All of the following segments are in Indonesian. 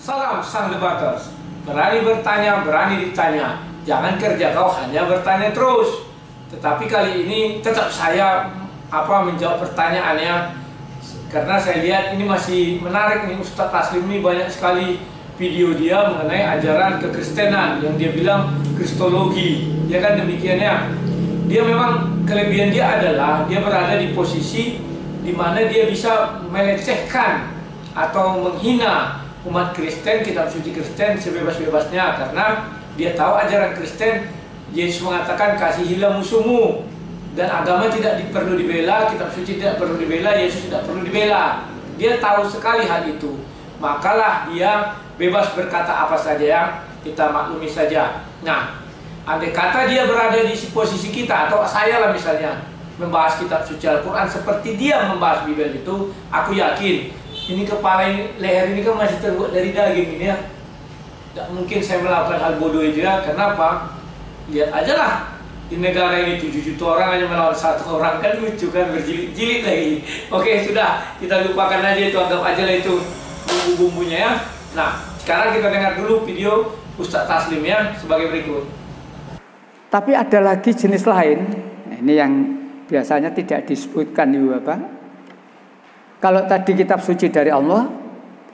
Salam sang debaters. Berani bertanya, berani ditanya. Jangan kerja kau hanya bertanya terus. Tetapi kali ini tetap saya menjawab pertanyaannya, karena saya lihat ini masih menarik nih. Ustadz Taslim ini banyak sekali video dia mengenai ajaran kekristenan yang dia bilang kristologi, ya kan, demikian ya. Dia memang kelebihan dia adalah dia berada di posisi di mana dia bisa melecehkan atau menghina umat Kristen, kitab suci Kristen sebebas-bebasnya, karena dia tahu ajaran Kristen. Yesus mengatakan kasihilah musuhmu, dan agama tidak perlu dibela, kitab suci tidak perlu dibela, Yesus tidak perlu dibela. Dia tahu sekali hal itu, makalah dia bebas berkata apa saja ya, kita maklumi saja. Nah, andai kata dia berada di posisi kita, atau saya lah misalnya, membahas kitab suci Al-Quran seperti dia membahas Bibel itu, aku yakin ini kepala ini, leher ini kan masih terbuat dari daging ini ya. Tidak mungkin saya melakukan hal bodoh itu ya. Kenapa? Lihat aja lah, di negara ini 7 juta orang hanya melawan 1 orang, kan lucu kan, berjilid-jilid lagi. Oke, sudah, kita lupakan aja itu, anggap aja lah itu bumbu-bumbunya ya. Nah, sekarang kita dengar dulu video Ustadz Taslim ya, sebagai berikut. Tapi ada lagi jenis lain, ini yang biasanya tidak disebutkan Ibu Bapak. Kalau tadi kitab suci dari Allah,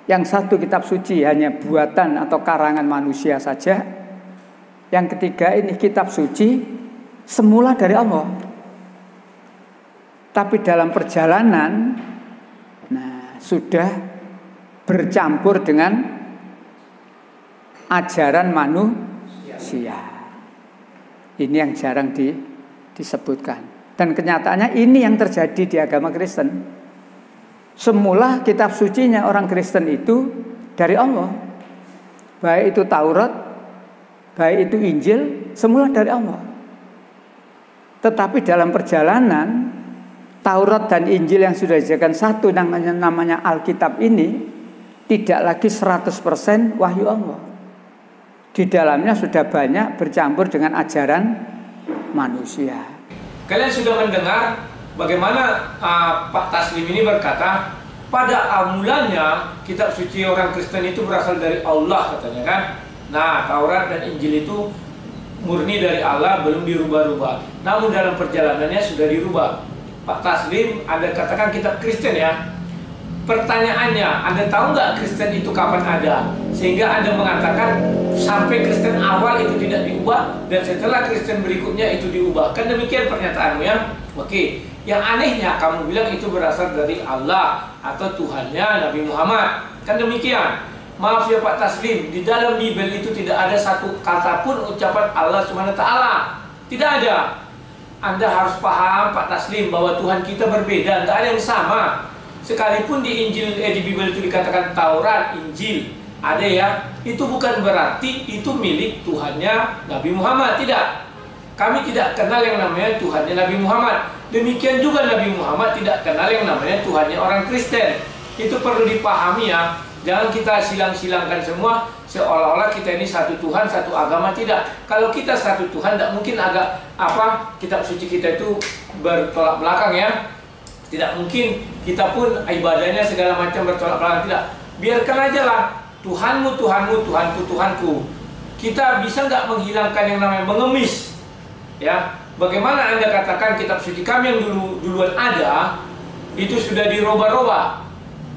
yang satu kitab suci hanya buatan atau karangan manusia saja. Yang ketiga ini kitab suci semula dari Allah. Tapi dalam perjalanan sudah bercampur dengan ajaran manusia. Ini yang jarang disebutkan. Dan kenyataannya ini yang terjadi di agama Kristen. Semula kitab sucinya orang Kristen itu dari Allah. Baik itu Taurat, baik itu Injil, semula dari Allah. Tetapi dalam perjalanan, Taurat dan Injil yang sudah dijadikan satu namanya Alkitab ini tidak lagi 100% wahyu Allah. Di dalamnya sudah banyak bercampur dengan ajaran manusia. Kalian sudah mendengar bagaimana Pak Taslim ini berkata, pada mulanya kitab suci orang Kristen itu berasal dari Allah, katanya kan. Nah, Taurat dan Injil itu murni dari Allah, belum dirubah-rubah. Namun dalam perjalanannya sudah dirubah. Pak Taslim, Anda katakan kitab Kristen ya. Pertanyaannya, Anda tahu nggak Kristen itu kapan ada? Sehingga Anda mengatakan sampai Kristen awal itu tidak diubah, dan setelah Kristen berikutnya itu diubah. Kan demikian pernyataanmu ya. Oke, yang anehnya kamu bilang itu berasal dari Allah atau Tuhannya Nabi Muhammad. Kan demikian. Maaf ya Pak Taslim, di dalam Bibel itu tidak ada satu kata pun ucapan Allah SWT. Tidak ada. Anda harus paham Pak Taslim bahwa Tuhan kita berbeda, tidak ada yang sama. Sekalipun di Injil, di Bibel itu dikatakan Taurat, Injil, ada ya, itu bukan berarti itu milik Tuhannya Nabi Muhammad, tidak. Kami tidak kenal yang namanya Tuhannya Nabi Muhammad. Demikian juga Nabi Muhammad tidak kenal yang namanya Tuhannya orang Kristen. Itu perlu dipahami ya. Jangan kita silang-silangkan semua seolah-olah kita ini satu Tuhan, satu agama. Tidak. Kalau kita satu Tuhan, tidak mungkin kitab suci kita itu bertolak belakang ya. Tidak mungkin kita pun ibadahnya segala macam bertolak belakang, tidak. Biarkan aja lah, Tuhanmu, Tuhanmu, Tuhanku, Tuhanku. Kita bisa nggak menghilangkan yang namanya mengemis? Ya, bagaimana Anda katakan kitab suci kami yang duluan ada itu sudah dirubah-rubah?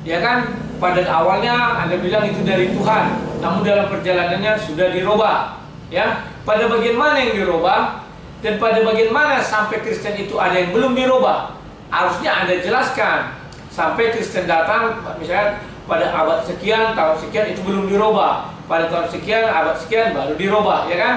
Ya kan? Pada awalnya Anda bilang itu dari Tuhan, namun dalam perjalanannya sudah dirubah. Ya, pada bagian mana yang dirubah, dan pada bagian mana sampai Kristen itu ada yang belum dirubah? Harusnya Anda jelaskan. Sampai Kristen datang, misalnya pada abad sekian, tahun sekian itu belum dirubah. Pada tahun sekian, abad sekian baru dirubah, ya kan?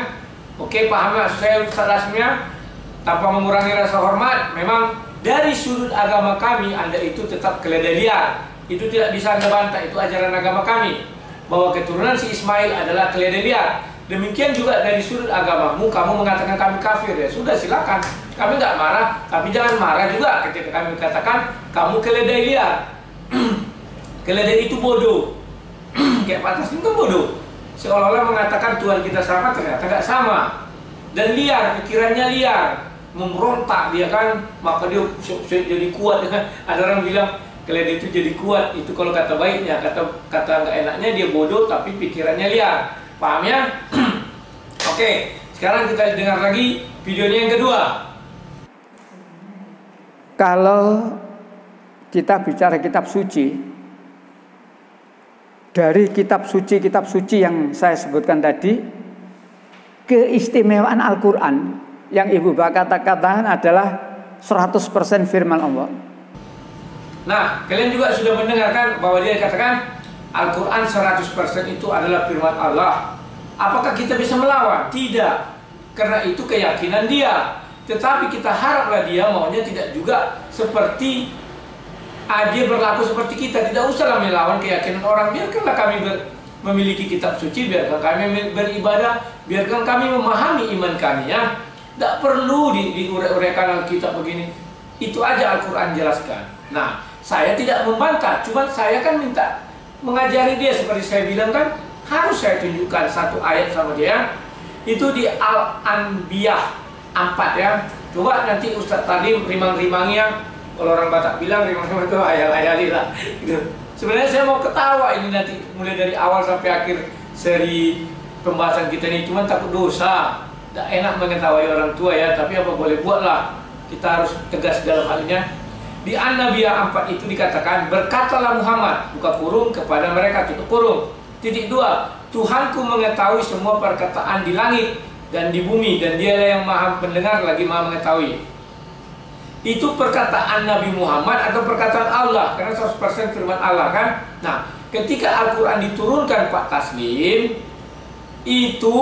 Oke, paham maksud saya selasnya? Tanpa mengurangi rasa hormat, memang dari sudut agama kami Anda itu tetap keledai liar. Itu tidak bisa Anda bantah, itu ajaran agama kami, bahwa keturunan si Ismail adalah keledai liar. Demikian juga dari sudut agamamu, kamu mengatakan kami kafir, ya sudah silakan. Kami nggak marah, tapi jangan marah juga ketika kami katakan kamu keledai liar. Keledai itu bodoh. Kayak Pak Taslim itu bodoh. Seolah-olah mengatakan Tuhan kita sama, ternyata nggak sama. Dan liar, pikirannya liar, memberontak dia kan, maka dia jadi kuat. Ada orang bilang kalian itu jadi kuat. Itu kalau kata baiknya. Kata nggak enaknya dia bodoh tapi pikirannya liar. Paham ya? Oke, sekarang kita dengar lagi videonya yang kedua. Kalau kita bicara kitab suci, dari kitab suci yang saya sebutkan tadi, keistimewaan Al-Quran yang Ibu Baka katakan adalah 100% firman Allah. Nah, kalian juga sudah mendengarkan bahwa dia katakan Al-Quran 100% itu adalah firman Allah. Apakah kita bisa melawan? Tidak. Karena itu keyakinan dia. Tetapi kita haraplah dia maunya tidak juga seperti dia berlaku seperti kita. Tidak usahlah melawan keyakinan orang. Biarkanlah kami memiliki kitab suci, biarkan kami beribadah, biarkan kami memahami iman kami ya. Tidak perlu diuraikan Alkitab begini. Itu aja Al-Quran jelaskan. Nah, saya tidak membantah, cuma saya kan minta mengajari dia. Seperti saya bilang kan, harus saya tunjukkan satu ayat sama dia. Itu di Al-Anbiya 4 ya. Coba nanti Ustadz tadi rimang-rimangnya. Kalau orang Batak bilang rimang-rimang itu ayal-ayali lah gitu. Sebenarnya saya mau ketawa ini nanti mulai dari awal sampai akhir seri pembahasan kita ini, cuman takut dosa. Tidak enak mengetahui orang tua ya, tapi apa boleh buatlah. Kita harus tegas dalam hal ini. Di An-Nabiyah 4 itu dikatakan, berkatalah Muhammad, buka kurung, kepada mereka, tutup kurung. Titik 2, Tuhanku mengetahui semua perkataan di langit dan di bumi, dan Dialah yang maha mendengar lagi maha mengetahui. Itu perkataan Nabi Muhammad atau perkataan Allah? Karena 100% firman Allah kan. Nah, ketika Al-Quran diturunkan Pak Taslim, itu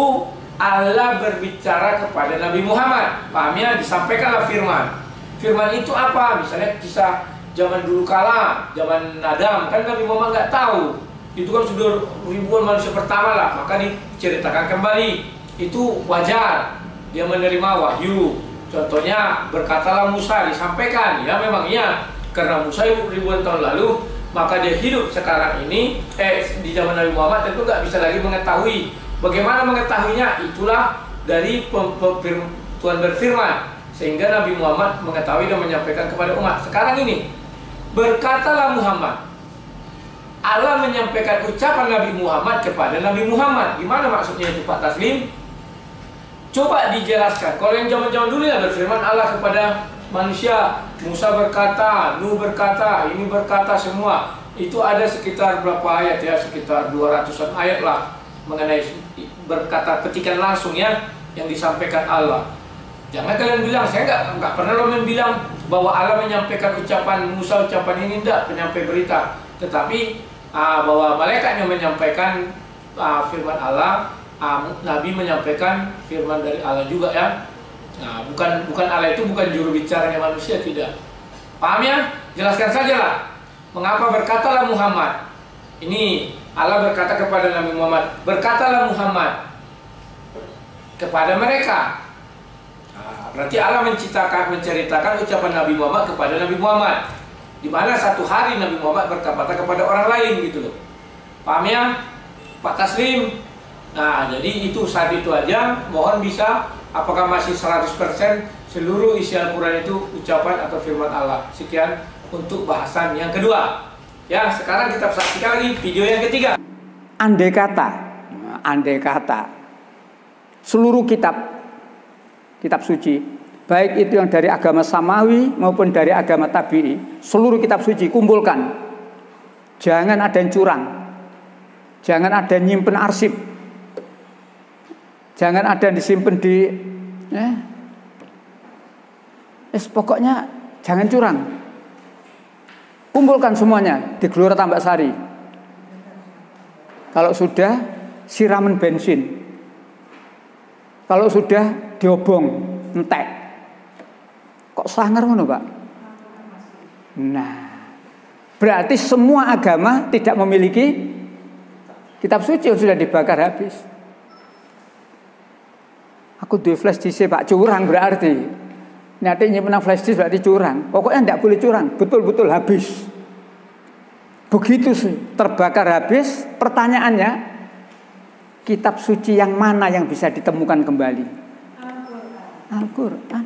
Allah berbicara kepada Nabi Muhammad. Pahamnya? Disampaikanlah firman. Firman itu apa? Misalnya kisah zaman dulu kala, zaman Adam, kan Nabi Muhammad nggak tahu. Itu kan sudah ribuan manusia pertama lah, maka diceritakan kembali. Itu wajar, dia menerima wahyu. Contohnya berkatalah Musa, disampaikan. Ya memang iya, karena Musa ribuan tahun lalu, maka dia hidup sekarang ini di zaman Nabi Muhammad tentu nggak bisa lagi mengetahui. Bagaimana mengetahuinya? Itulah dari Tuhan berfirman, sehingga Nabi Muhammad mengetahui dan menyampaikan kepada umat. Sekarang ini berkatalah Muhammad, Allah menyampaikan ucapan Nabi Muhammad kepada Nabi Muhammad. Gimana maksudnya itu Pak Taslim? Coba dijelaskan. Kalau yang zaman-zaman dulu ya berfirman Allah kepada manusia, Musa berkata, Nuh berkata, ini berkata semua. Itu ada sekitar berapa ayat ya, sekitar 200-an ayat lah mengenai berkata petikan langsung ya yang disampaikan Allah. Jangan kalian bilang, saya nggak pernah lo bilang bahwa Allah menyampaikan ucapan Musa, ucapan ini enggak, penyampai berita. Tetapi bahwa malaikat yang menyampaikan firman Allah, Nabi menyampaikan firman dari Allah juga ya. Nah, bukan Allah itu bukan juru bicaranya manusia, tidak. Paham ya? Jelaskan saja lah. Mengapa berkatalah Muhammad? Ini Allah berkata kepada Nabi Muhammad, berkatalah Muhammad kepada mereka. Berarti Allah menceritakan ucapan Nabi Muhammad kepada Nabi Muhammad, di mana satu hari Nabi Muhammad berkata kepada orang lain gitu loh. Paham ya Pak Taslim? Nah, jadi itu saat itu aja. Mohon bisa, apakah masih 100% seluruh isi Al-Quran itu ucapan atau firman Allah. Sekian untuk bahasan yang kedua. Ya, sekarang kita saksikan lagi video yang ketiga. Andai kata seluruh kitab suci, baik itu yang dari agama Samawi maupun dari agama Tabi'i, seluruh kitab suci kumpulkan. Jangan ada yang curang, jangan ada yang nyimpen arsip, jangan ada yang disimpan di pokoknya jangan curang. Kumpulkan semuanya di Gelora Tambak Sari. Kalau sudah, siraman bensin. Kalau sudah, diobong, entek. Kok sangar ngono, Pak? Nah, berarti semua agama tidak memiliki kitab suci yang sudah dibakar habis. Aku duwe flash disk Pak, curang berarti. Nanti nyimpen flash disk berarti curang. Pokoknya tidak boleh curang, betul-betul habis. Begitu terbakar habis, pertanyaannya, kitab suci yang mana yang bisa ditemukan kembali? Al-Quran.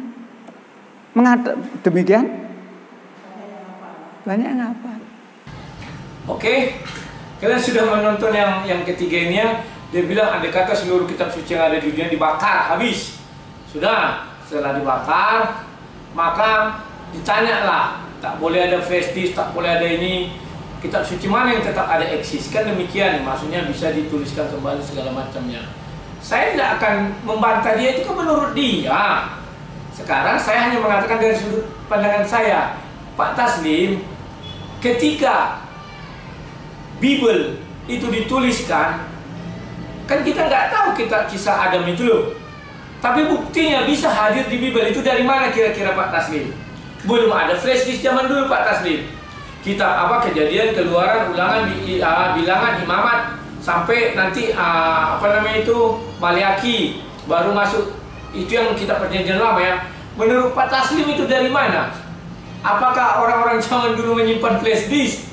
Mengapa demikian? Banyak yang hafal. Oke, kalian sudah menonton yang ketiga ini ya. Dia bilang andai kata seluruh kitab suci yang ada di dunia dibakar habis. Sudah, setelah dibakar, maka ditanyalah, tak boleh ada flash disk, tak boleh ada ini. Kitab suci mana yang tetap ada eksis? Kan demikian, maksudnya bisa dituliskan kembali segala macamnya. Saya tidak akan membantah dia, itu kan menurut dia. Sekarang saya hanya mengatakan dari sudut pandangan saya. Pak Taslim, ketika Bible itu dituliskan, kan kita nggak tahu kisah Adam itu loh. Tapi buktinya bisa hadir di Bible itu dari mana kira-kira Pak Taslim? Belum ada flash disk zaman dulu Pak Taslim. Kitab apa Kejadian, Keluaran, Ulangan, Bilangan, Imamat, sampai nanti Maliaki baru masuk. Itu yang kitab perjanjian lama ya. Menurut Pak Taslim itu dari mana? Apakah orang-orang zaman dulu menyimpan flash disk?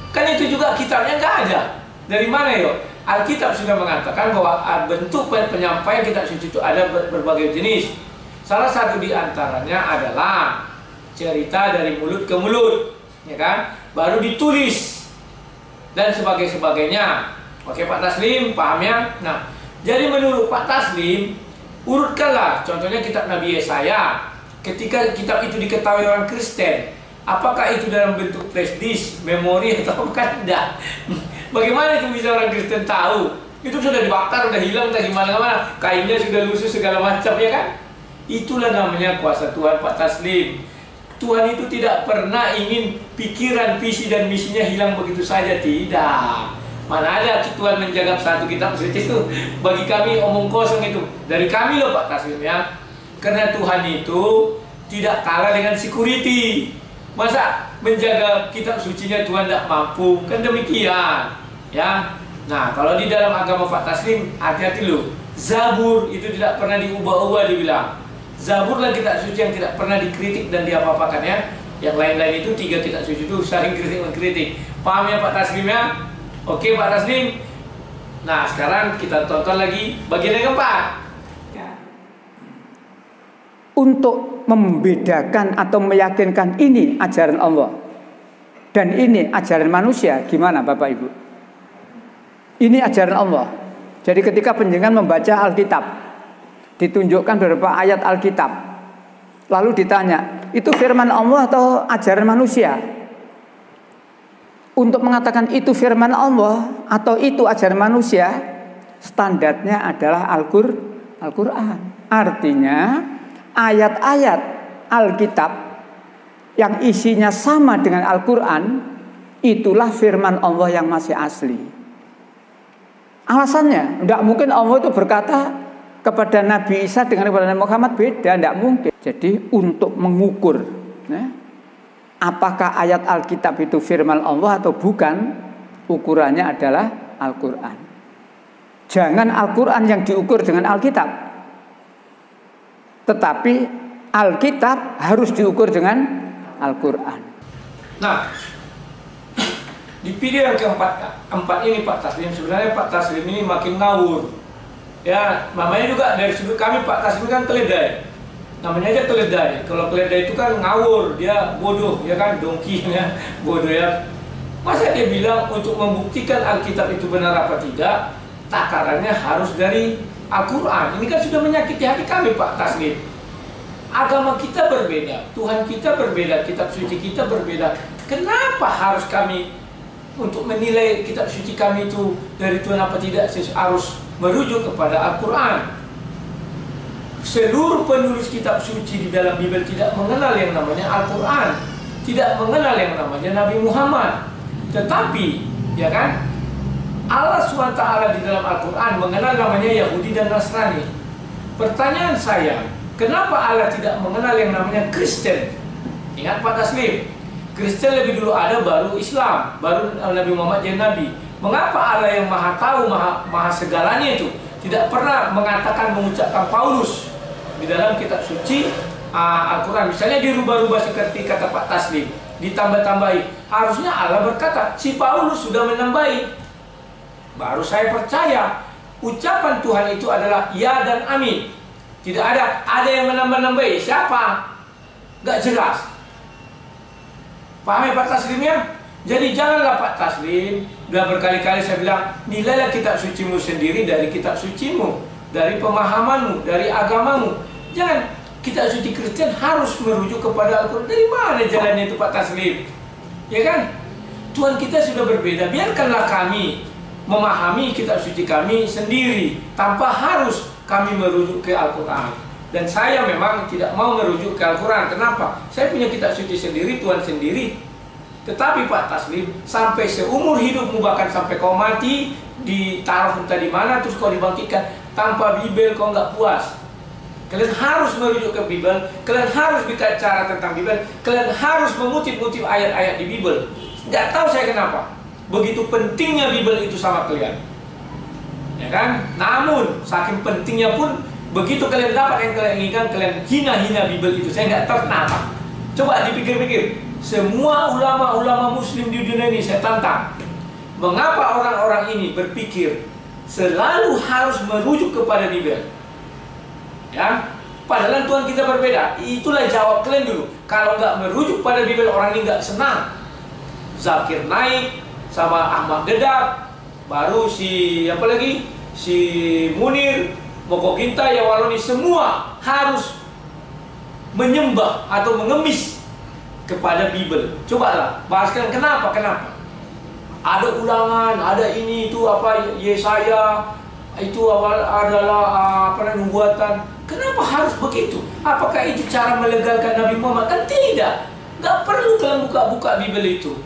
Kan itu juga kitabnya nggak ada. Dari mana yuk? Alkitab sudah mengatakan bahwa bentuk penyampaian kitab suci itu ada berbagai jenis. Salah satu di antaranya adalah cerita dari mulut ke mulut, ya kan? Baru ditulis dan sebagainya. Oke Pak Taslim, paham ya? Nah, jadi menurut Pak Taslim, urutkanlah contohnya kitab Nabi Yesaya. Ketika kitab itu diketahui orang Kristen, apakah itu dalam bentuk flash disk, memori atau bukan? Tidak. Bagaimana itu bisa orang Kristen tahu? Itu sudah dibakar, sudah hilang, entah gimana-mana. Kainnya sudah lusuh segala macam, ya kan? Itulah namanya kuasa Tuhan Pak Taslim. Tuhan itu tidak pernah ingin pikiran, visi dan misinya hilang begitu saja, tidak. Mana ada Tuhan menjaga satu kitab suci itu? Bagi kami omong kosong itu. Dari kami loh Pak Taslim ya. Karena Tuhan itu tidak kalah dengan security. Masa menjaga kitab sucinya Tuhan tidak mampu? Kan demikian ya. Nah, kalau di dalam agama Pak Taslim, hati-hati loh. Zabur itu tidak pernah diubah-ubah dibilang. Zabur lah kitab suci yang tidak pernah dikritik dan diapa-apakan ya. Yang lain-lain itu 3 kitab suci itu saling kritik-mengkritik. Paham ya Pak Taslim ya? Oke Pak Taslim. Nah, sekarang kita tonton lagi bagian yang keempat. Untuk membedakan atau meyakinkan ini ajaran Allah dan ini ajaran manusia, gimana Bapak Ibu? Ini ajaran Allah. Jadi ketika penjenengan membaca Alkitab, ditunjukkan beberapa ayat Alkitab, lalu ditanya, itu firman Allah atau ajaran manusia? Untuk mengatakan itu firman Allah atau itu ajaran manusia, standarnya adalah Al-Quran. Artinya ayat-ayat Alkitab yang isinya sama dengan Al-Quran, itulah firman Allah yang masih asli. Alasannya, tidak mungkin Allah itu berkata kepada Nabi Isa dengan kepada Nabi Muhammad beda, tidak mungkin. Jadi untuk mengukur apakah ayat Alkitab itu firman Allah atau bukan, ukurannya adalah Al-Quran. Jangan Al-Quran yang diukur dengan Alkitab, tetapi Alkitab harus diukur dengan Al-Quran. Nah, di video yang keempat ini Pak Taslim, sebenarnya Pak Taslim ini makin ngawur. Ya, namanya juga dari sudut kami Pak Taslim kan keledai. Namanya aja keledai. Kalau keledai itu kan ngawur, dia bodoh, ya kan, dongki ya, bodoh ya. Masa dia bilang untuk membuktikan Alkitab itu benar apa tidak, takarannya harus dari Al-Quran. Ini kan sudah menyakiti hati kami Pak Taslim. Agama kita berbeda, Tuhan kita berbeda, kitab suci kita berbeda. Kenapa harus kami untuk menilai kitab suci kami itu dari Tuhan apa tidak harus merujuk kepada Al-Quran? Seluruh penulis kitab suci di dalam Bible tidak mengenal yang namanya Al-Quran, tidak mengenal yang namanya Nabi Muhammad. Tetapi, ya kan, Allah SWT di dalam Al-Quran mengenal namanya Yahudi dan Nasrani. Pertanyaan saya, kenapa Allah tidak mengenal yang namanya Kristen? Ingat Pak Taslim, Kristen lebih dulu ada, baru Islam, baru Nabi Muhammad jadi Nabi. Mengapa Allah yang maha tahu, maha segalanya itu tidak pernah mengatakan, mengucapkan Paulus di dalam kitab suci Al-Quran? Misalnya dirubah-rubah seperti kata Pak Taslim, ditambah-tambahi. Harusnya Allah berkata, si Paulus sudah menambahi. Baru saya percaya ucapan Tuhan itu adalah ya dan amin. Tidak ada yang menambah-nambahi. Siapa? Gak jelas. Paham ya Pak Taslim ya? Jadi janganlah Pak Taslim, sudah berkali-kali saya bilang, nilailah kitab sucimu sendiri dari kitab sucimu, dari pemahamanmu, dari agamamu. Jangan kitab suci Kristen harus merujuk kepada Al-Quran. Dari mana jalannya itu Pak Taslim? Ya kan? Tuhan kita sudah berbeda. Biarkanlah kami memahami kitab suci kami sendiri tanpa harus kami merujuk ke Al-Quran. Dan saya memang tidak mau merujuk ke Al-Quran. Kenapa? Saya punya kitab suci sendiri, Tuhan sendiri. Tetapi Pak Taslim, sampai seumur hidupmu, bahkan sampai kau mati, ditaruh entah di mana, terus kau dibangkitkan, tanpa Bibel kau nggak puas. Kalian harus merujuk ke Bibel, kalian harus bicara tentang Bibel, kalian harus mengutip-utip ayat-ayat di Bibel. Nggak tahu saya kenapa. Begitu pentingnya Bibel itu sama kalian. Ya kan? Namun, saking pentingnya pun, begitu kalian dapat yang kalian inginkan, kalian hina-hina Bibel itu. Saya nggak tahu kenapa. Coba dipikir-pikir. Semua ulama-ulama muslim di dunia ini saya tantang. Mengapa orang-orang ini berpikir selalu harus merujuk kepada Bibel? Ya, padahal Tuhan kita berbeda. Itulah jawab kalian dulu. Kalau nggak merujuk pada Bibel, orang ini nggak senang. Zakir Naik sama Ahmad Dedak, baru si apa lagi? Si Munir, Moko Ginta, ya Waloni, semua harus menyembah atau mengemis kepada Bibel. Cobalah bahaskan kenapa? Ada ulangan, ada ini itu apa Yesaya itu adalah nubuatan. Kenapa harus begitu? Apakah itu cara melegalkan Nabi Muhammad? Kan tidak. Nggak perlu kalian buka Bibel itu.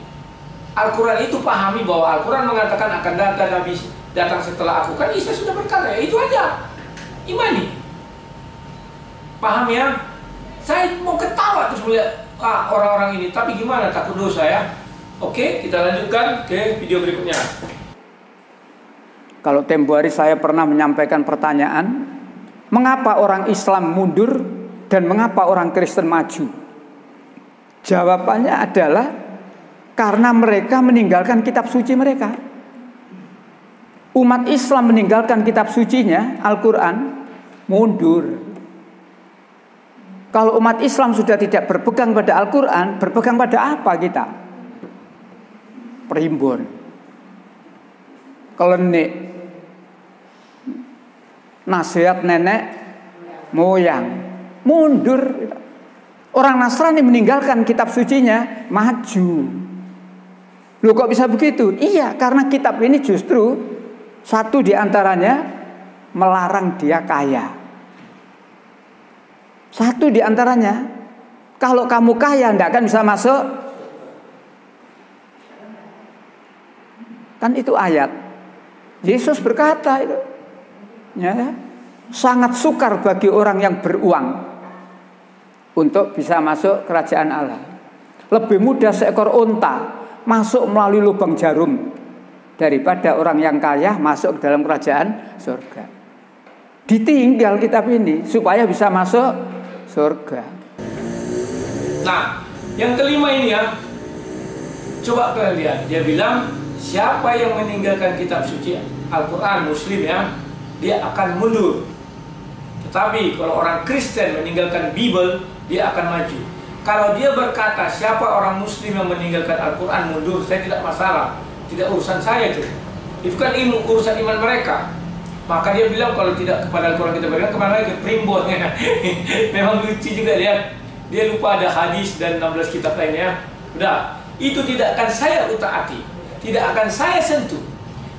Al-Quran itu pahami bahwa Al-Quran mengatakan akan Nabi datang setelah aku. Kan Isa sudah berkata, ya itu aja. Imani. Paham ya? Saya mau ketawa terus melihat orang-orang ini, tapi gimana, takut dosa ya. Oke, kita lanjutkan ke video berikutnya. Kalau tempo hari saya pernah menyampaikan pertanyaan, mengapa orang Islam mundur dan mengapa orang Kristen maju? Jawabannya adalah karena mereka meninggalkan kitab suci mereka. Umat Islam meninggalkan kitab sucinya, Al-Quran, mundur. Kalau umat Islam sudah tidak berpegang pada Al-Quran, berpegang pada apa kita? Primbon, klenik, nasihat nenek moyang, mundur. Orang Nasrani meninggalkan kitab sucinya, maju. Loh kok bisa begitu? Iya, karena kitab ini justru satu diantaranya melarang dia kaya. Satu diantaranya, kalau kamu kaya tidak akan bisa masuk. Kan itu ayat. Yesus berkata itu, ya, sangat sukar bagi orang yang beruang untuk bisa masuk kerajaan Allah. Lebih mudah seekor unta masuk melalui lubang jarum daripada orang yang kaya masuk ke dalam kerajaan surga. Ditinggal kitab ini supaya bisa masuk surga. Nah, yang kelima ini ya, coba kalian lihat. Dia bilang, siapa yang meninggalkan kitab suci Al-Quran, Muslim ya, dia akan mundur. Tetapi kalau orang Kristen meninggalkan Bibel, dia akan maju. Kalau dia berkata, siapa orang Muslim yang meninggalkan Al-Quran mundur, saya tidak masalah. Tidak urusan saya itu. Itu kan urusan iman mereka. Maka dia bilang kalau tidak kepada Al-Quran kita berikan, kemana lagi? Primbonnya. Memang lucu juga dia. Dia lupa ada hadis dan 16 kitab lainnya. Udah, itu tidak akan saya utaati, tidak akan saya sentuh.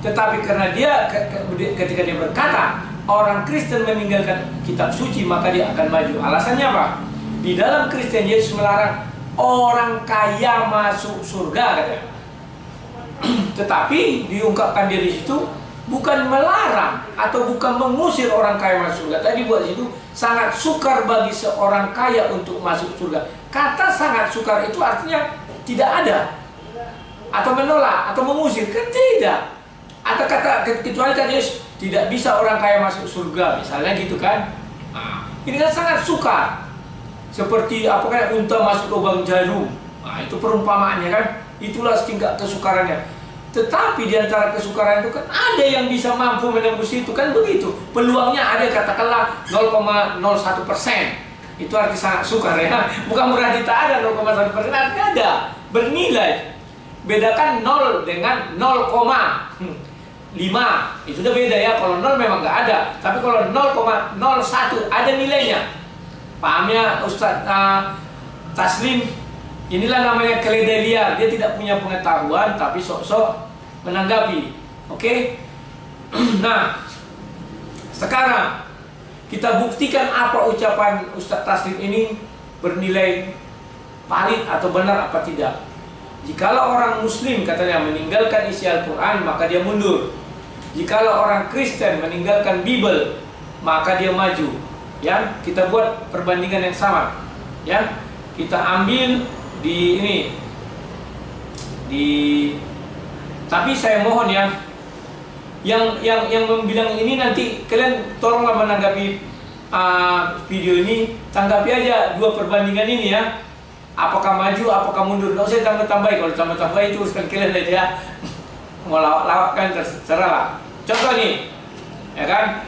Tetapi karena dia ketika dia berkata orang Kristen meninggalkan kitab suci, maka dia akan maju. Alasannya apa? Di dalam Kristen Yesus melarang orang kaya masuk surga, katanya. Tetapi diungkapkan dia di situ bukan melarang atau bukan mengusir orang kaya masuk surga. Tadi buat itu sangat sukar bagi seorang kaya untuk masuk surga. Kata sangat sukar itu artinya tidak ada, atau menolak atau mengusir, kan tidak. Atau kata kecuali kan Yesus tidak bisa orang kaya masuk surga, misalnya gitu kan. Nah, ini kan sangat sukar. Seperti apa kan unta masuk lubang jarum. Nah, itu perumpamaannya kan. Itulah tingkat kesukarannya. Tetapi di antara kesukaran itu kan ada yang bisa mampu menembus itu, kan begitu. Peluangnya ada, katakanlah 0,01%. Itu arti sangat sukar ya. Bukan berarti tak ada 0,1%, artinya ada, bernilai. bedakan 0 dengan 0,5. Itu udah beda ya. Kalau 0 memang nggak ada, tapi kalau 0,01 ada nilainya. Paham ya Ustadz Taslim? Inilah namanya keledai liar. Dia tidak punya pengetahuan tapi sok-sok menanggapi. Oke? Nah, sekarang kita buktikan apa ucapan Ustadz Taslim ini bernilai valid atau benar apa tidak. Jikalau orang Muslim katanya meninggalkan isi Al-Quran, maka dia mundur. Jikalau orang Kristen meninggalkan Bible, maka dia maju. Ya, kita buat perbandingan yang sama. Ya, kita ambil di ini. Tapi saya mohon ya, yang bilang ini nanti kalian tolonglah menanggapi video ini, tanggapi aja dua perbandingan ini ya. Apakah maju, apakah mundur? Nggak usah tambah-tambahin. Kalau tambah-tambah itu urusan kalian aja ya. Mau lawak kan terserah lah. Contoh nih, ya kan?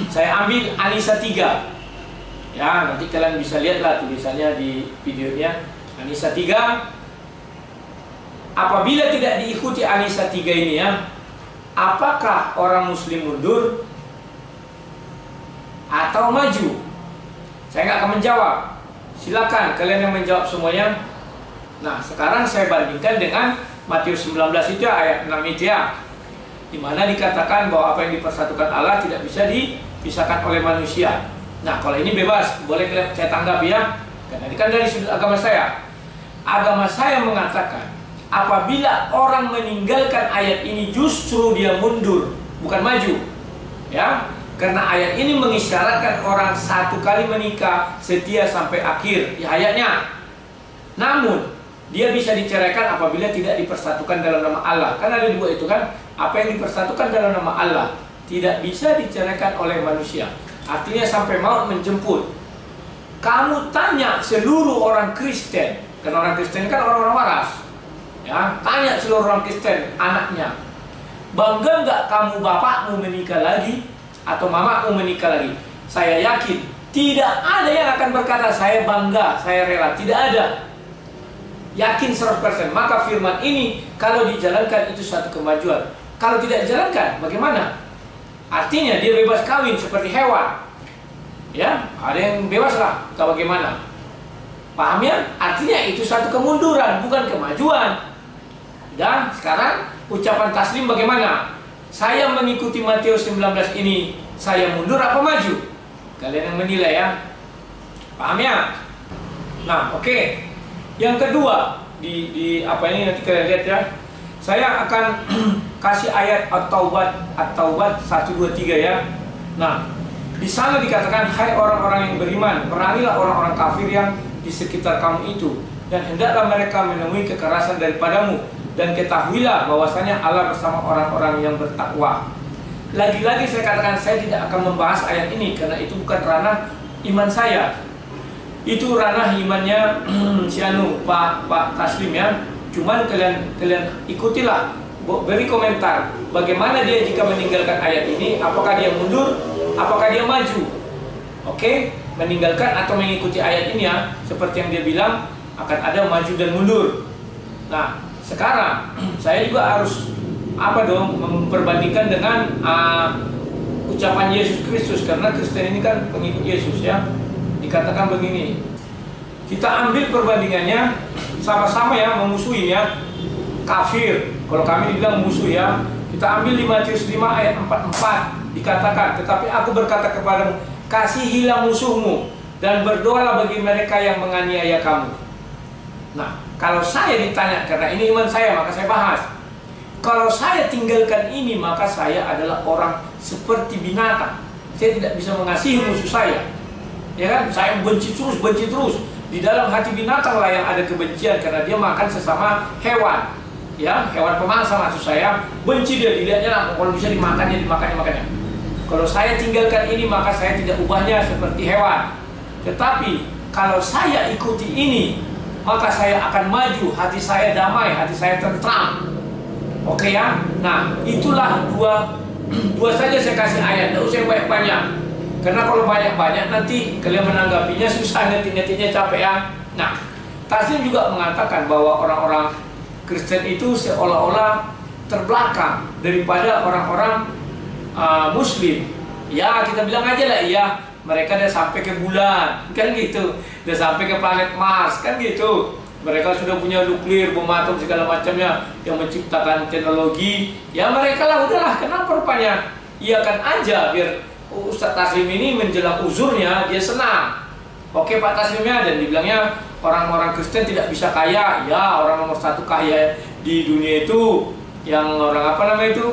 Saya ambil An-Nisa 3. Ya, nanti kalian bisa lihatlah tulisannya di videonya. An-Nisa 3. Apabila tidak diikuti An-Nisa 3 ini ya, apakah orang Muslim mundur atau maju? Saya nggak akan menjawab. Silakan kalian yang menjawab semuanya. Nah, sekarang saya bandingkan dengan Matius 19 itu ayat 6 itu ya, di mana dikatakan bahwa apa yang dipersatukan Allah tidak bisa dipisahkan oleh manusia. Nah, kalau ini bebas, boleh saya tanggapi ya. Karena ini kan dari sudut agama saya. Agama saya mengatakan apabila orang meninggalkan ayat ini justru dia mundur, bukan maju. Ya, karena ayat ini mengisyaratkan orang satu kali menikah setia sampai akhir ya ayatnya. Namun dia bisa diceraikan apabila tidak dipersatukan dalam nama Allah. Karena ada dua itu kan, apa yang dipersatukan dalam nama Allah tidak bisa diceraikan oleh manusia. Artinya sampai maut menjemput. Kamu tanya seluruh orang Kristen, karena orang Kristen kan orang-orang waras. Ya, tanya seluruh orang Kristen anaknya, bangga nggak kamu bapakmu menikah lagi atau mamamu menikah lagi? Saya yakin tidak ada yang akan berkata saya bangga, saya rela. Tidak ada. Yakin 100%. Maka firman ini kalau dijalankan itu suatu kemajuan. Kalau tidak dijalankan bagaimana? Artinya dia bebas kawin seperti hewan. Ya, ada yang bebas lah. Bagaimana? Paham ya? Artinya itu satu kemunduran, bukan kemajuan. Dan sekarang ucapan Taslim bagaimana? Saya mengikuti Matius 19 ini, saya mundur apa maju? Kalian yang menilai ya. Paham ya? Nah, oke. Yang kedua, di apa ini nanti kalian lihat ya. Saya akan kasih ayat At-Taubat 1, 2, 3 ya. Nah, di sana dikatakan, hai orang-orang yang beriman, perangilah orang-orang kafir yang di sekitar kamu itu, dan hendaklah mereka menemui kekerasan daripadamu, dan ketahuilah bahwasanya Allah bersama orang-orang yang bertakwa. Lagi-lagi saya katakan saya tidak akan membahas ayat ini karena itu bukan ranah iman saya. Itu ranah imannya Pak Taslim ya. Cuman kalian ikutilah, beri komentar bagaimana dia jika meninggalkan ayat ini, apakah dia mundur, apakah dia maju. Oke, meninggalkan atau mengikuti ayat ini ya, seperti yang dia bilang akan ada maju dan mundur. Nah, sekarang saya juga harus memperbandingkan dengan ucapan Yesus Kristus, karena Kristen ini kan pengikut Yesus ya. Dikatakan begini, kita ambil perbandingannya sama-sama ya, memusuhin ya, kafir. Kalau kami dibilang musuh ya, kita ambil di Matius 5 ayat 44, dikatakan, tetapi aku berkata kepadamu, kasihilah musuhmu dan berdoalah bagi mereka yang menganiaya kamu. Nah, kalau saya ditanya, karena ini iman saya, maka saya bahas. Kalau saya tinggalkan ini, maka saya adalah orang seperti binatang. Saya tidak bisa mengasihi musuh saya. Ya kan? Saya benci terus. Di dalam hati binatang lah yang ada kebencian, karena dia makan sesama hewan. Ya, hewan pemangsa maksud saya. Benci dia, dilihatnya kalau bisa dimakannya. Kalau saya tinggalkan ini, maka saya tidak ubahnya seperti hewan. Tetapi kalau saya ikuti ini, maka saya akan maju, hati saya damai, hati saya tentram. Oke ya? Nah, itulah dua saja saya kasih ayat, tidak usah banyak-banyak. Karena kalau banyak-banyak nanti kalian menanggapinya susah, ngetik-ngetiknya capek ya. Nah, Taslim juga mengatakan bahwa orang-orang Kristen itu seolah-olah terbelakang daripada orang-orang Muslim. Ya kita bilang aja lah, iya mereka udah sampai ke bulan, kan gitu, udah sampai ke planet Mars, kan gitu. Mereka sudah punya nuklir, bom atom segala macamnya, yang menciptakan teknologi. Ya mereka lah, udahlah, kenapa rupanya? Iyakan aja biar Ustadz Taslim ini menjelang uzurnya dia senang. Oke Pak Taslimnya, dan dibilangnya orang-orang Kristen tidak bisa kaya. Ya orang nomor satu kaya di dunia itu yang orang apa namanya itu?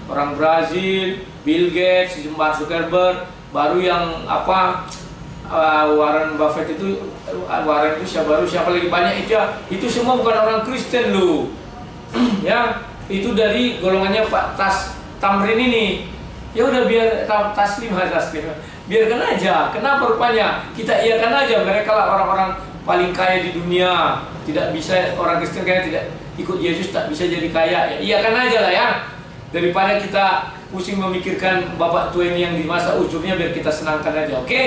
Orang Brazil, Bill Gates, Mark Zuckerberg, baru yang apa Warren Buffett itu, Warren itu siapa lagi banyak itu semua bukan orang Kristen loh. Ya, itu dari golongannya Pak Tamrin ini. Ya udah biar Taslim. Biarkan aja. Kenapa rupanya? Kita iakan aja, mereka lah orang-orang paling kaya di dunia. Tidak bisa orang Kristen kaya tidak ikut Yesus tak bisa jadi kaya. Ya, iakan aja lah ya. Daripada kita pusing memikirkan bapak tua ini yang di masa ujungnya, biar kita senangkan aja, oke?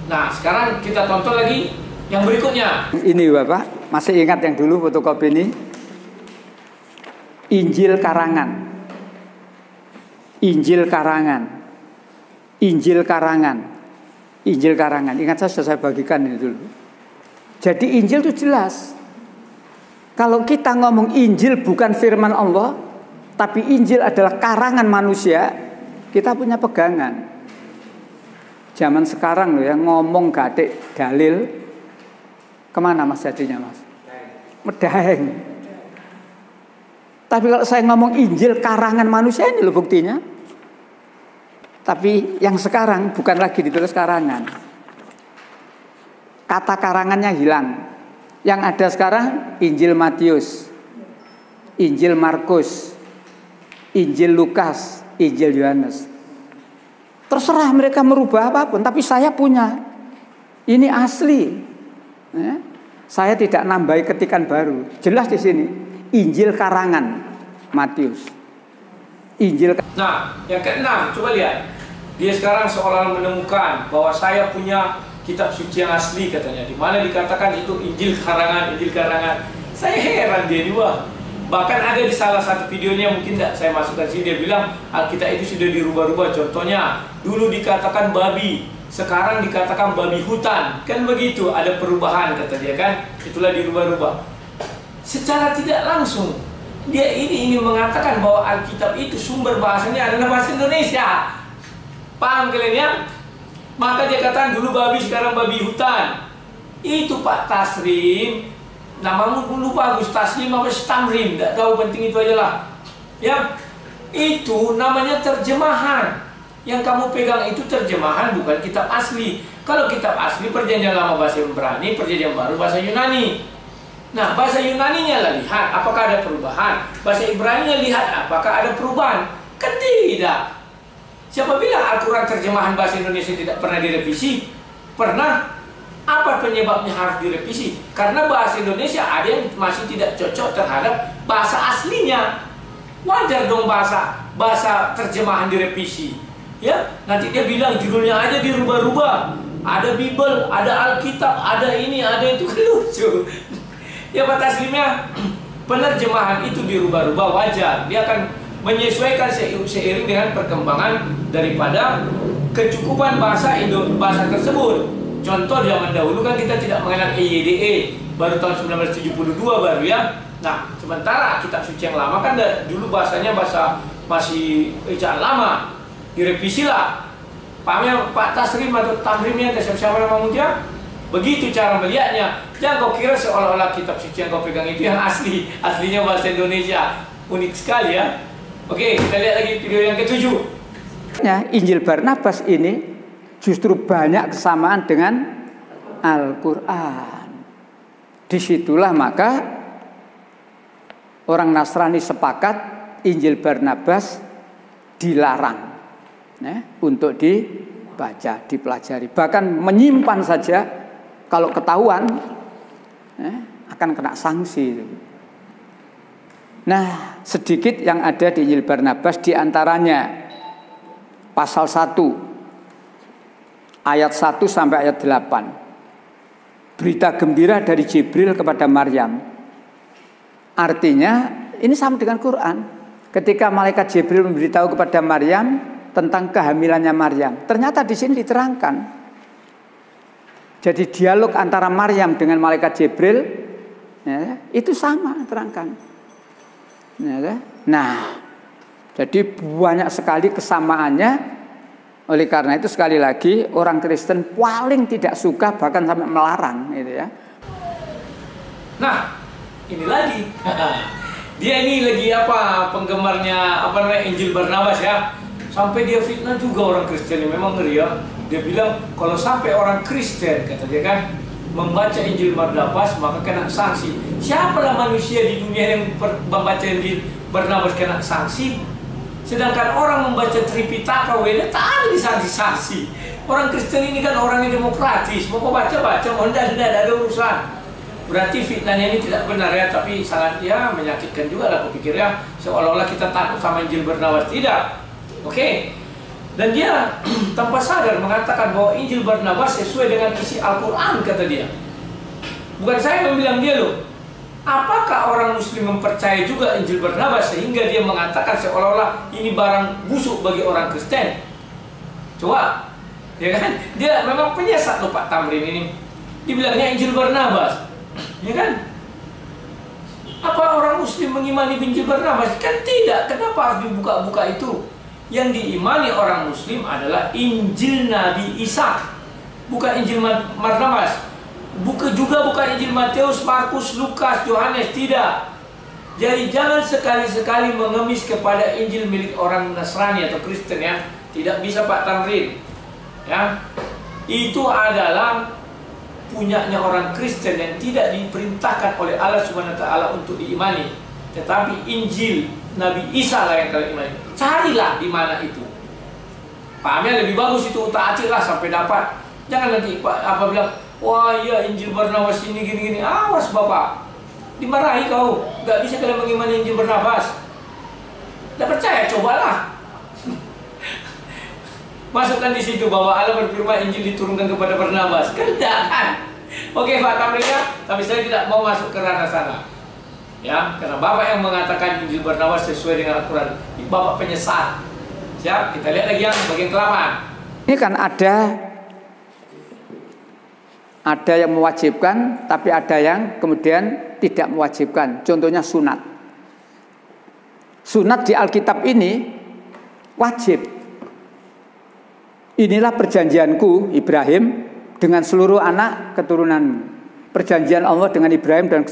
Nah, sekarang kita tonton lagi yang berikutnya. Ini Bapak, masih ingat yang dulu fotokopi ini? Injil karangan. Injil karangan. Injil karangan. Injil karangan. Ingat saya bagikan ini dulu. Jadi Injil itu jelas. Kalau kita ngomong Injil bukan firman Allah, tapi Injil adalah karangan manusia, kita punya pegangan. Zaman sekarang loh ya, ngomong gatik dalil, kemana mas jadinya mas? Medaheng. Tapi kalau saya ngomong Injil karangan manusia, ini loh buktinya. Tapi yang sekarang bukan lagi ditulis karangan. Kata karangannya hilang. Yang ada sekarang Injil Matius, Injil Markus, Injil Lukas, Injil Yohanes. Terserah mereka merubah apapun, tapi saya punya. Ini asli. Ya. Saya tidak nambahi ketikan baru. Jelas di sini Injil karangan Matius. Injil. Nah, yang keenam, coba lihat. Dia sekarang seolah menemukan bahwa saya punya kitab suci yang asli katanya. Di mana dikatakan itu Injil karangan, Injil karangan. Saya heran dia dua. Bahkan ada di salah satu videonya, mungkin tidak saya masukkan sini, dia bilang Alkitab itu sudah dirubah-rubah. Contohnya, dulu dikatakan babi, sekarang dikatakan babi hutan. Kan begitu, ada perubahan kata dia kan. Itulah dirubah-rubah. Secara tidak langsung, dia ini ingin mengatakan bahwa Alkitab itu sumber bahasanya adalah bahasa Indonesia. Paham kalian ya? Maka dia katakan dulu babi, sekarang babi hutan. Itu Pak Taslim. Namamu dulu bagus, Taslim apa Tamrim, tidak tahu, penting itu aja lah. Ya, itu namanya terjemahan. Yang kamu pegang itu terjemahan, bukan kitab asli. Kalau kitab asli, perjanjian lama bahasa Ibrani, perjanjian baru bahasa Yunani. Nah, bahasa Yunaninya lah lihat apakah ada perubahan. Bahasa Ibraninya lihat apakah ada perubahan. Kan tidak. Siapa bilang Al-Quran terjemahan bahasa Indonesia tidak pernah direvisi? Pernah. Apa penyebabnya harus direvisi? Karena bahasa Indonesia ada yang masih tidak cocok terhadap bahasa aslinya. Wajar dong bahasa terjemahan direvisi. Ya, nanti dia bilang judulnya aja dirubah-rubah. Ada Bible, ada Alkitab, ada ini, ada itu, kan lucu. Ya Pak Taslimnya, penerjemahan itu dirubah-rubah wajar. Dia akan menyesuaikan seiring dengan perkembangan daripada kecukupan bahasa tersebut. Contoh zaman dahulu kan kita tidak mengenal EYDE, baru tahun 1972 baru ya. Nah, sementara kitab suci yang lama kan dulu bahasanya bahasa masih ejaan lama, direvisi lah. Pahamnya Pak Taslim atau Tamrimnya, siapa nama mulia? Begitu cara melihatnya. Jangan kau kira seolah-olah kitab suci yang kau pegang itu yang asli, aslinya bahasa Indonesia. Unik sekali ya. Oke, kita lihat lagi video yang ketujuh. Injil Barnabas ini justru banyak kesamaan dengan Al-Quran. Disitulah maka orang Nasrani sepakat Injil Barnabas dilarang untuk dibaca, dipelajari. Bahkan menyimpan saja, kalau ketahuan akan kena sanksi. Nah, sedikit yang ada di Injil Barnabas, diantaranya pasal 1 ayat 1 sampai ayat 8. Berita gembira dari Jibril kepada Maryam. Artinya ini sama dengan Quran. Ketika malaikat Jibril memberitahu kepada Maryam tentang kehamilannya Maryam, ternyata di sini diterangkan. Jadi dialog antara Maryam dengan malaikat Jibril, ya, itu sama terangkan. Ya, nah, jadi banyak sekali kesamaannya. Oleh karena itu sekali lagi orang Kristen paling tidak suka bahkan sampai melarang, gitu ya. Nah, ini lagi. Dia ini lagi penggemarnya Injil Barnabas ya. Sampai dia fitnah juga orang Kristen, memang ngeri ya. Dia bilang kalau sampai orang Kristen, kata dia kan, membaca Injil Barnabas maka kena sanksi. Siapalah manusia di dunia yang membaca Injil Barnabas kena sanksi? Sedangkan orang membaca Tripitaka tak ada disanksi-sanksi. Orang Kristen ini kan orang yang demokratis, mau baca-baca, mau tidak ada urusan. Berarti fitnahnya ini tidak benar ya, tapi sangat ya menyakitkan juga lah kupikir ya. Seolah-olah kita takut sama Injil Barnabas, tidak. Oke. Dan dia tanpa sadar mengatakan bahwa Injil Barnabas sesuai dengan isi Al-Quran, kata dia. Bukan saya yang bilang dia loh. Apakah orang Muslim mempercayai juga Injil Barnabas sehingga dia mengatakan seolah-olah ini barang busuk bagi orang Kristen? Coba, ya kan? Dia memang penyesat loh Pak Tamrin ini. Dibilangnya Injil Barnabas, ya kan? Apa orang Muslim mengimani Injil Barnabas? Kan tidak. Kenapa harus dibuka-buka itu? Yang diimani orang Muslim adalah Injil Nabi Isa, bukan Injil Barnabas. Bukan Injil Matius, Markus, Lukas, Yohanes, tidak. Jadi jangan sekali-sekali mengemis kepada Injil milik orang Nasrani atau Kristen ya. Tidak bisa Pak Tamrin. Ya. Itu adalah punyanya orang Kristen yang tidak diperintahkan oleh Allah Subhanahu wa taala untuk diimani. Tetapi Injil Nabi Isa lah yang kalian imani. Carilah di mana itu. Pahamnya lebih bagus itu, taatilah sampai dapat. Jangan nanti bilang, wah iya Injil Barnabas ini gini-gini. Awas Bapak, dimarahi kau. Gak bisa kalian mengimani Injil Barnabas. Tidak percaya, cobalah. Masukkan di situ bahwa Allah berfirman Injil diturunkan kepada Barnabas. Kan tidak kan? Oke Pak Tamrin ya, tapi saya tidak mau masuk ke ranah sana. Ya, karena Bapak yang mengatakan Injil Barnabas sesuai dengan Al-Quran, Bapak penyesat. Siap, kita lihat lagi yang bagian ke-8. Ini kan ada yang mewajibkan, tapi ada yang kemudian tidak mewajibkan. Contohnya sunat. Sunat di Alkitab ini wajib. Inilah perjanjianku Ibrahim dengan seluruh anak keturunanmu. Perjanjian Allah dengan Ibrahim dan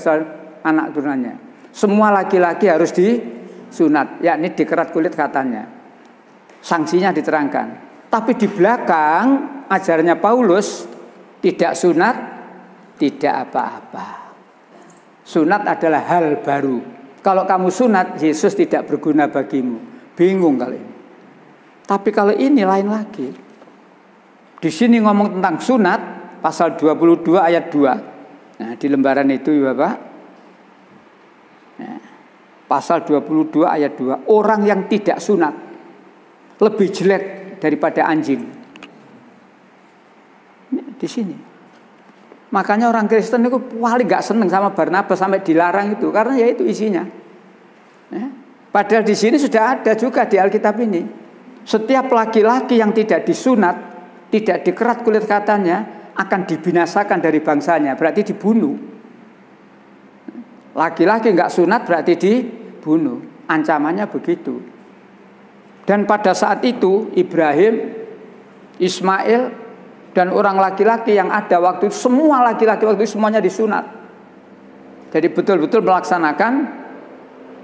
anak keturunannya. Semua laki-laki harus disunat, yakni dikerat kulit katanya. Sanksinya diterangkan. Tapi di belakang ajarannya Paulus tidak sunat, tidak apa-apa. Sunat adalah hal baru. Kalau kamu sunat, Yesus tidak berguna bagimu. Bingung kali ini. Tapi kalau ini lain lagi. Di sini ngomong tentang sunat, pasal 22 ayat 2. Nah, di lembaran itu ya Bapak. Nah, pasal 22 ayat 2. Orang yang tidak sunat lebih jelek daripada anjing. Di sini. Makanya orang Kristen itu paling gak seneng sama Barnabas sampai dilarang itu, karena ya itu isinya. Ya. Padahal di sini sudah ada juga di Alkitab ini. Setiap laki-laki yang tidak disunat, tidak dikerat kulit katanya, akan dibinasakan dari bangsanya, berarti dibunuh. Laki-laki gak sunat berarti dibunuh. Ancamannya begitu. Dan pada saat itu Ibrahim, Ismail, dan orang laki-laki yang ada waktu itu, semua laki-laki waktu itu semuanya disunat. Jadi betul-betul melaksanakan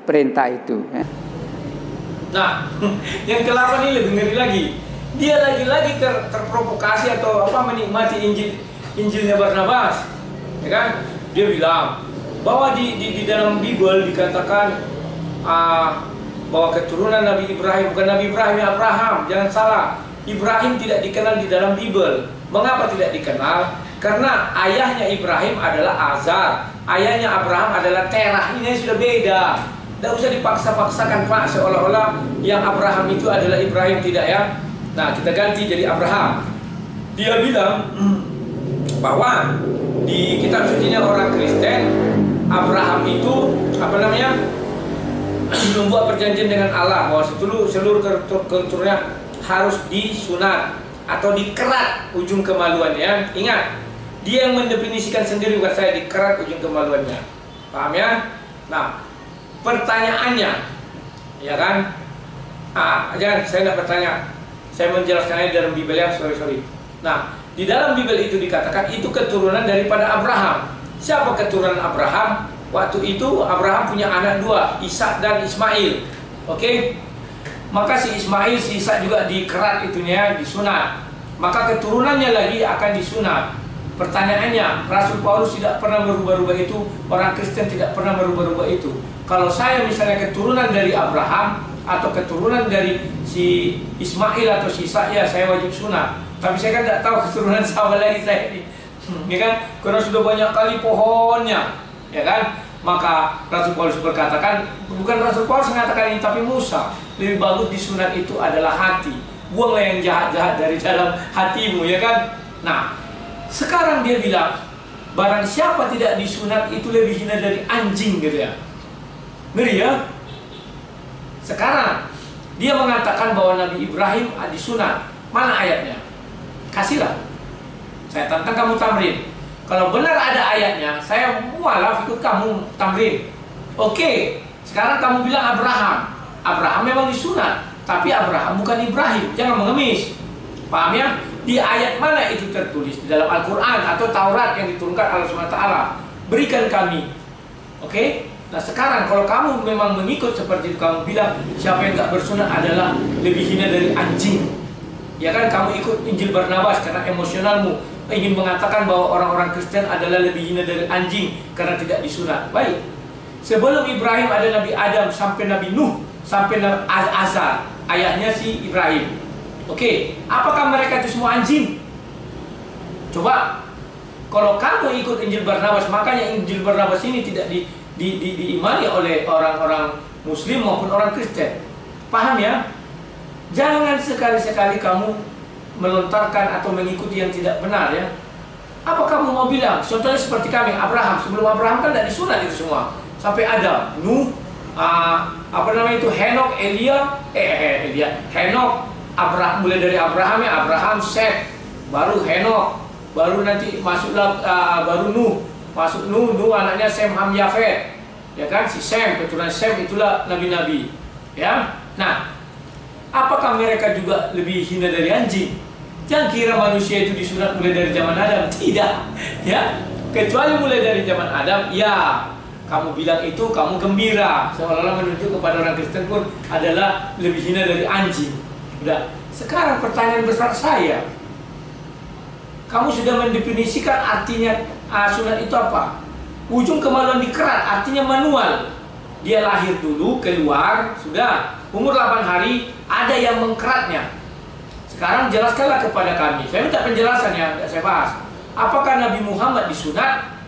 perintah itu. Nah, yang ke-8 ini lebih ngeri lagi. Dia lagi-lagi terprovokasi atau menikmati Injilnya Barnabas, ya kan? Dia bilang bahwa di dalam Bible dikatakan bahwa keturunan Nabi Ibrahim, bukan Nabi Ibrahim, Abraham, jangan salah. Ibrahim tidak dikenal di dalam Bible. Mengapa tidak dikenal? Karena ayahnya Ibrahim adalah Azar, ayahnya Abraham adalah Terah. Ini sudah beda. Tidak usah dipaksa-paksakan Pak, seolah-olah yang Abraham itu adalah Ibrahim, tidak ya. Nah, kita ganti jadi Abraham. Dia bilang bahwa di kitab sucinya orang Kristen, Abraham itu apa namanya membuat perjanjian dengan Allah bahwa seluruh keturunannya harus disunat atau dikerat ujung kemaluannya. Ingat, dia yang mendefinisikan sendiri, bukan saya, dikerat ujung kemaluannya. Paham ya? Nah, pertanyaannya, ya kan? Jangan, saya tidak bertanya, saya menjelaskannya dalam Bibel ya, sorry. Nah, di dalam Bibel itu dikatakan itu keturunan daripada Abraham. Siapa keturunan Abraham? Waktu itu Abraham punya anak dua, Ishak dan Ismail. Oke? Maka si Ismail, si Ishak juga dikerat itunya, disunat. Maka keturunannya lagi akan disunat. Pertanyaannya, Rasul Paulus tidak pernah merubah-rubah itu, orang Kristen tidak pernah merubah-rubah itu. Kalau saya misalnya keturunan dari Abraham atau keturunan dari si Ismail atau si Ishak, ya saya wajib sunat. Tapi saya kan tidak tahu keturunan siapa lagi saya ini. Ya kan? Karena sudah banyak kali pohonnya, ya kan? Maka Rasul Paulus berkatakan, bukan Rasul Paulus mengatakan ini, tapi Musa, lebih bagus disunat itu adalah hati. Buanglah yang jahat-jahat dari dalam hatimu, ya kan? Nah, sekarang dia bilang, barang siapa tidak disunat itu lebih hina dari anjing, gitu ya. Ngeri ya? Sekarang dia mengatakan bahwa Nabi Ibrahim disunat. Mana ayatnya? Kasihlah. Saya tantang kamu tamrin. Kalau benar ada ayatnya, saya mualaf ikut kamu tamrin. Oke, sekarang kamu bilang Abraham. Abraham memang disunat, tapi Abraham bukan Ibrahim. Jangan mengemis. Paham ya? Di ayat mana itu tertulis? Di dalam Al-Quran atau Taurat yang diturunkan Allah SWT. Berikan kami. Oke? Nah sekarang kalau kamu memang mengikut seperti itu, kamu bilang siapa yang tak bersunat adalah lebih hina dari anjing. Ya kan, kamu ikut Injil Barnabas karena emosionalmu ingin mengatakan bahwa orang-orang Kristen adalah lebih hina dari anjing karena tidak disunat. Baik. Sebelum Ibrahim ada Nabi Adam sampai Nabi Nuh sampai Nabi Azar, ayahnya si Ibrahim. Oke, apakah mereka itu semua anjing? Coba, kalau kamu ikut Injil Barnabas, makanya Injil Barnabas ini tidak diimani oleh orang-orang Muslim maupun orang Kristen. Paham ya? Jangan sekali-sekali kamu melontarkan atau mengikuti yang tidak benar ya. Apa kamu mau bilang? Contohnya seperti kami, Abraham. Sebelum Abraham kan tidak disunat itu semua. Sampai Adam, Nuh, apa namanya itu, Henok, Henok, Abraham, mulai dari Abraham ya, Abraham, Seth, baru Henok, baru nanti masuklah baru Nuh, masuk Nuh anaknya Sem, Ham, Yafet, ya kan, si Sem, keturunan Sem itulah nabi-nabi, ya. Nah, apakah mereka juga lebih hina dari anjing? Jangan kira manusia itu disunat mulai dari zaman Adam, tidak, ya. Kecuali mulai dari zaman Adam, ya. Kamu bilang itu, kamu gembira, seolah-olah menunjuk kepada orang Kristen pun adalah lebih hina dari anjing. Udah. Sekarang pertanyaan besar saya, kamu sudah mendefinisikan artinya sunat itu apa? Ujung kemaluan dikerat, artinya manual. Dia lahir dulu, keluar, sudah. Umur 8 hari, ada yang mengkeratnya. Sekarang jelaskanlah kepada kami. Saya minta penjelasan ya, tidak saya bahas. Apakah Nabi Muhammad disunat?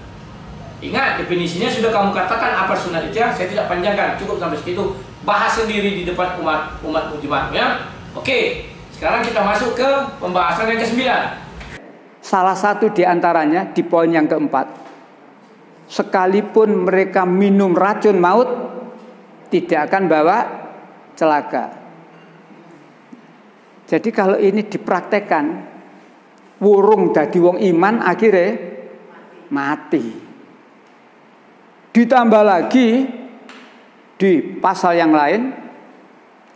Ingat, definisinya sudah kamu katakan apa sunat itu ya. Saya tidak panjangkan, cukup sampai situ. Bahas sendiri di depan umat muslimat ya. Oke, sekarang kita masuk ke pembahasan yang ke-9. Salah satu di antaranya di poin yang keempat, sekalipun mereka minum racun maut tidak akan bawa celaka. Jadi kalau ini dipraktekkan, wurung dadi wong iman akhirnya mati. Ditambah lagi di pasal yang lain,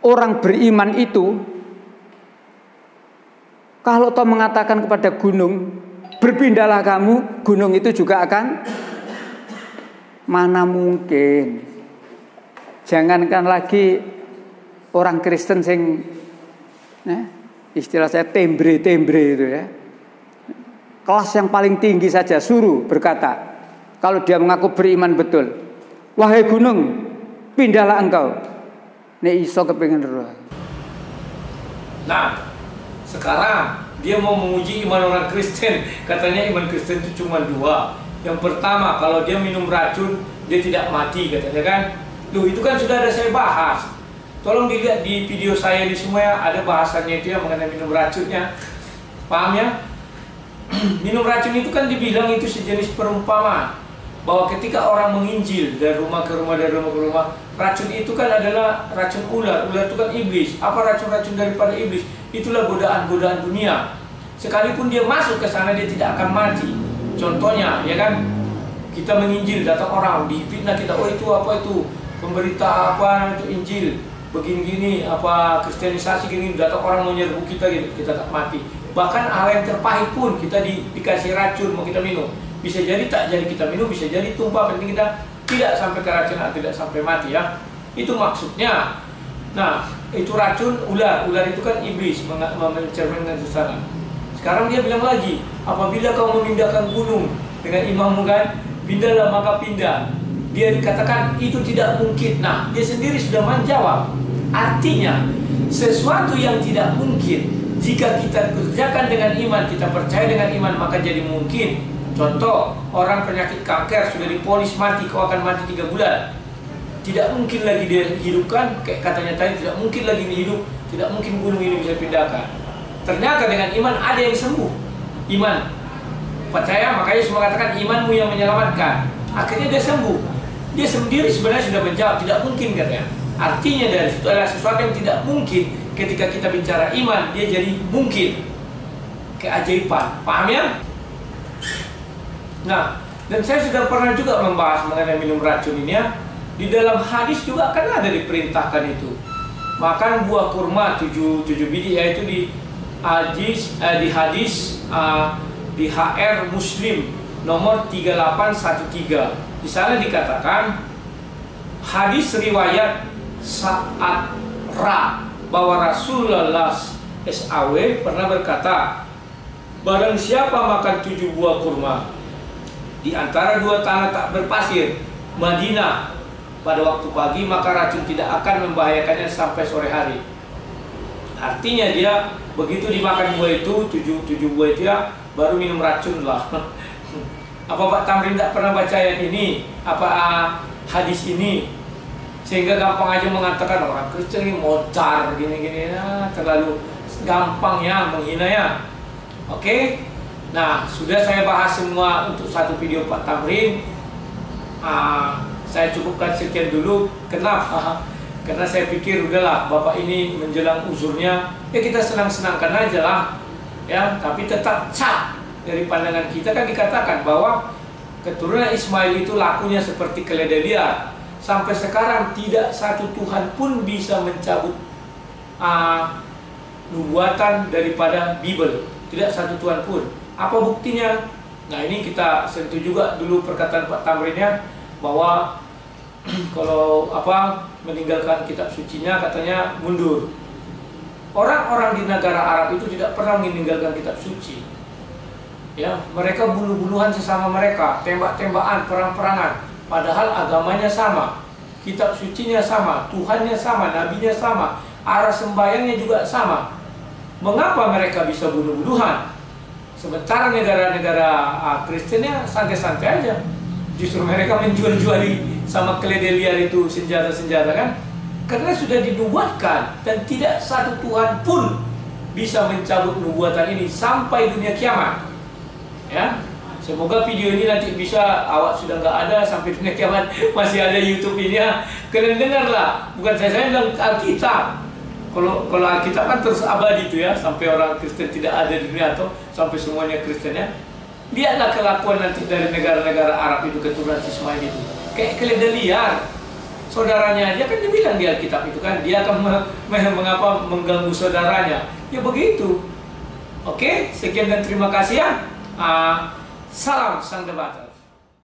orang beriman itu kalau toh mengatakan kepada gunung, berpindahlah kamu, gunung itu juga akan, mana mungkin. Jangankan lagi orang Kristen sing istilah saya tembre-tembre itu ya. Kelas yang paling tinggi saja suruh berkata, kalau dia mengaku beriman betul, wahai gunung, pindahlah engkau. Nek iso kepengin roh. Nah, sekarang dia mau menguji iman orang Kristen. Katanya iman Kristen itu cuma 2. Yang pertama, kalau dia minum racun, dia tidak mati katanya kan. Loh, itu kan sudah ada saya bahas. Tolong dilihat di video saya di semua ya, ada bahasannya itu ya mengenai minum racunnya. Paham ya? Minum racun itu kan dibilang itu sejenis perumpamaan bahwa ketika orang menginjil dari rumah ke rumah, dari rumah ke rumah, racun itu kan adalah racun ular. Ular itu kan iblis. Apa racun-racun daripada iblis? Itulah godaan-godaan dunia. Sekalipun dia masuk ke sana, dia tidak akan mati. Contohnya, ya kan, kita menginjil, datang orang difitnah kita, oh itu apa itu, pemberita apa itu injil, begini-gini, apa kristenisasi gini, datang orang mau nyerbu kita gitu, kita tak mati. Bahkan hal yang terpahit pun kita dikasih racun mau kita minum, bisa jadi tak jadi kita minum, bisa jadi tumpah, penting kita tidak sampai ke racun atau tidak sampai mati ya. Itu maksudnya. Nah, itu racun ular. Ular itu kan iblis, mencerminkan sana. Sekarang dia bilang lagi, apabila kau memindahkan gunung dengan imammu kan, pindahlah maka pindah. Dia dikatakan itu tidak mungkin. Nah, dia sendiri sudah menjawab. Artinya, sesuatu yang tidak mungkin, jika kita kerjakan dengan iman, kita percaya dengan iman, maka jadi mungkin. Contoh, orang penyakit kanker sudah diponis mati, kau akan mati 3 bulan. Tidak mungkin lagi dia hidupkan, kayak katanya tadi, tidak mungkin lagi hidup, tidak mungkin gunung ini bisa pindahkan. Ternyata dengan iman ada yang sembuh. Iman, percaya, makanya semua katakan imanmu yang menyelamatkan. Akhirnya dia sembuh. Dia sendiri sebenarnya sudah menjawab, tidak mungkin katanya. Artinya dari situ adalah sesuatu yang tidak mungkin. Ketika kita bicara iman, dia jadi mungkin. Keajaiban, paham ya? Nah, dan saya sudah pernah juga membahas mengenai minum racun ini ya. Di dalam hadis juga kan ada diperintahkan itu. Makan buah kurma 7 biji, yaitu di hadis di HR Muslim nomor 3813. Di sana dikatakan hadis riwayat Sa'ad Ra bahwa Rasulullah SAW pernah berkata, barang siapa makan 7 buah kurma di antara 2 tanah tak berpasir Madinah pada waktu pagi, maka racun tidak akan membahayakannya sampai sore hari. Artinya dia begitu dimakan buah itu, 7 buah itu ya, baru minum racun lah. Apa Pak Tamrin tidak pernah baca ayat ini? Apa hadis ini? Sehingga gampang aja mengatakan orang Kristen ini mocar gini-gini, nah, terlalu gampang ya menghina ya. Oke, nah sudah saya bahas semua untuk satu video Pak Tamrin. Saya cukupkan sekian dulu. Kenapa? Karena saya pikir udahlah Bapak ini menjelang uzurnya, ya kita senang-senangkan aja lah, ya. Tapi tetap sah dari pandangan kita kan dikatakan bahwa keturunan Ismail itu lakunya seperti keledai liar. Sampai sekarang tidak satu Tuhan pun bisa mencabut nubuatan daripada Bible. Tidak satu Tuhan pun. Apa buktinya? Nah ini kita sentuh juga dulu perkataan Pak Tamrinnya bahwa kalau meninggalkan kitab sucinya katanya mundur. Orang-orang di negara Arab itu tidak pernah meninggalkan kitab suci. Ya, mereka bunuh-bunuhan sesama mereka, tembak-tembakan, perang-perangan. Padahal agamanya sama, kitab sucinya sama, Tuhannya sama, nabinya sama, arah sembahyangnya juga sama. Mengapa mereka bisa bunuh-bunuhan? Sementara negara-negara Kristennya santai-santai aja. Justru mereka menjual-juali sama keledai liar itu senjata-senjata kan? Karena sudah dinubuatkan dan tidak satu Tuhan pun bisa mencabut nubuatan ini sampai dunia kiamat. Ya. Semoga video ini nanti bisa, awak sudah nggak ada sampai dunia kiamat masih ada YouTube ini ya. Kalian dengarlah, bukan saya bilang Alkitab. Kalau Alkitab kan terus abadi itu ya, sampai orang Kristen tidak ada di dunia atau sampai semuanya Kristen ya. Lihatlah kelakuan nanti dari negara-negara Arab itu, keturunan Ismail itu. Kayak keledai liar. Saudaranya aja kan dibilang di Alkitab itu kan, dia akan mengapa mengganggu saudaranya. Ya begitu. Oke, sekian dan terima kasih ya. Salam sang debater.